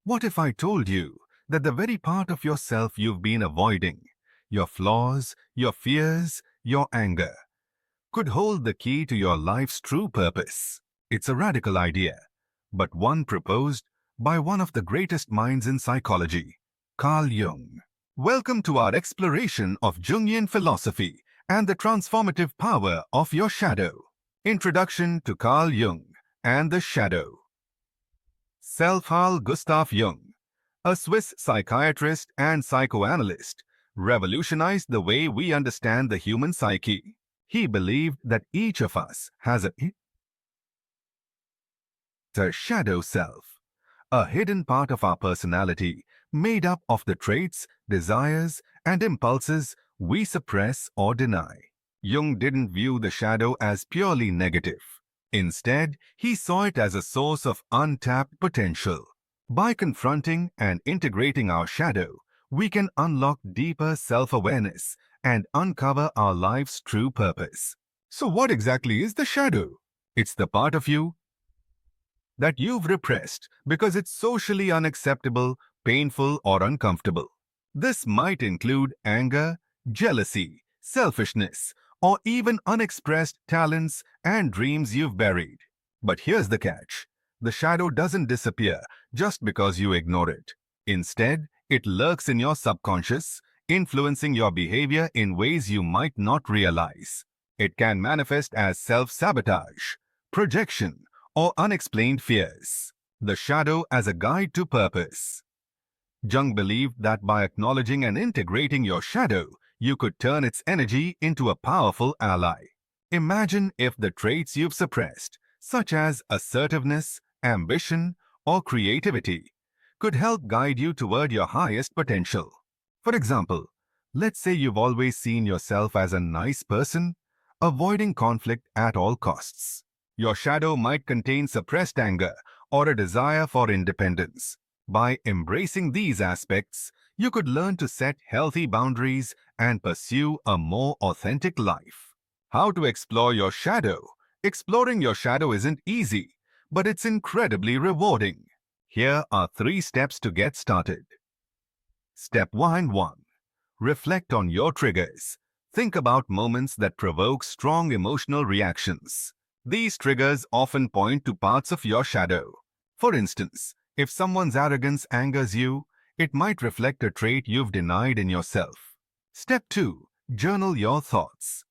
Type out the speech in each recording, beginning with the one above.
What if I told you that the very part of yourself you've been avoiding, your flaws, your fears, your anger, could hold the key to your life's true purpose? It's a radical idea, but one proposed by one of the greatest minds in psychology, Carl Jung. Welcome to our exploration of Jungian philosophy and the transformative power of your shadow. Introduction to Carl Jung and the Shadow. Carl Gustav Jung, a Swiss psychiatrist and psychoanalyst, revolutionized the way we understand the human psyche. He believed that each of us has a shadow self, a hidden part of our personality made up of the traits, desires, and impulses we suppress or deny. Jung didn't view the shadow as purely negative. Instead, he saw it as a source of untapped potential. By confronting and integrating our shadow, we can unlock deeper self-awareness and uncover our life's true purpose. So what exactly is the shadow? It's the part of you that you've repressed because it's socially unacceptable, painful, or uncomfortable. This might include anger, jealousy, selfishness, or even unexpressed talents and dreams you've buried. But here's the catch. The shadow doesn't disappear just because you ignore it. Instead, it lurks in your subconscious, influencing your behavior in ways you might not realize. It can manifest as self-sabotage, projection, or unexplained fears. The shadow as a guide to purpose. Jung believed that by acknowledging and integrating your shadow, you could turn its energy into a powerful ally. Imagine if the traits you've suppressed, such as assertiveness, ambition, or creativity, could help guide you toward your highest potential. For example, let's say you've always seen yourself as a nice person, avoiding conflict at all costs. Your shadow might contain suppressed anger or a desire for independence. By embracing these aspects, you could learn to set healthy boundaries and pursue a more authentic life. How to explore your shadow? Exploring your shadow isn't easy, but it's incredibly rewarding. Here are 3 steps to get started. Step 1. Reflect on your triggers. Think about moments that provoke strong emotional reactions. These triggers often point to parts of your shadow. For instance, if someone's arrogance angers you, it might reflect a trait you've denied in yourself. Step 2. Journal your thoughts.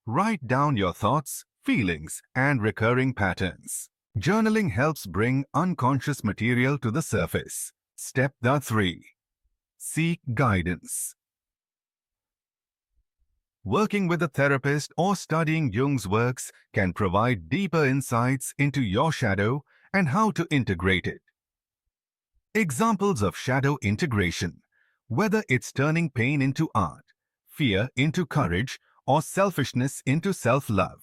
Write down your thoughts, feelings, and recurring patterns. Journaling helps bring unconscious material to the surface. Step 3. Seek guidance. Working with a therapist or studying Jung's works can provide deeper insights into your shadow and how to integrate it. Examples of shadow integration. Whether it's turning pain into art, fear into courage, or selfishness into self-love,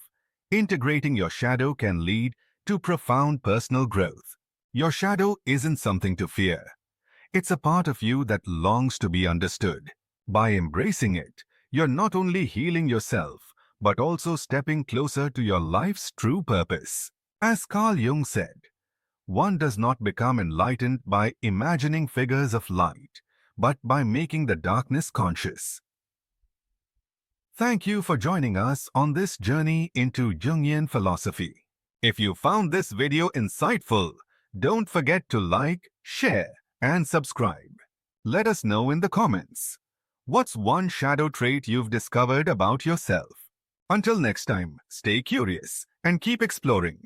integrating your shadow can lead to profound personal growth. Your shadow isn't something to fear. It's a part of you that longs to be understood. By embracing it, you're not only healing yourself, but also stepping closer to your life's true purpose. As Carl Jung said, one does not become enlightened by imagining figures of light, but by making the darkness conscious. Thank you for joining us on this journey into Jungian philosophy. If you found this video insightful, don't forget to like, share, and subscribe. Let us know in the comments. What's one shadow trait you've discovered about yourself? Until next time, stay curious and keep exploring.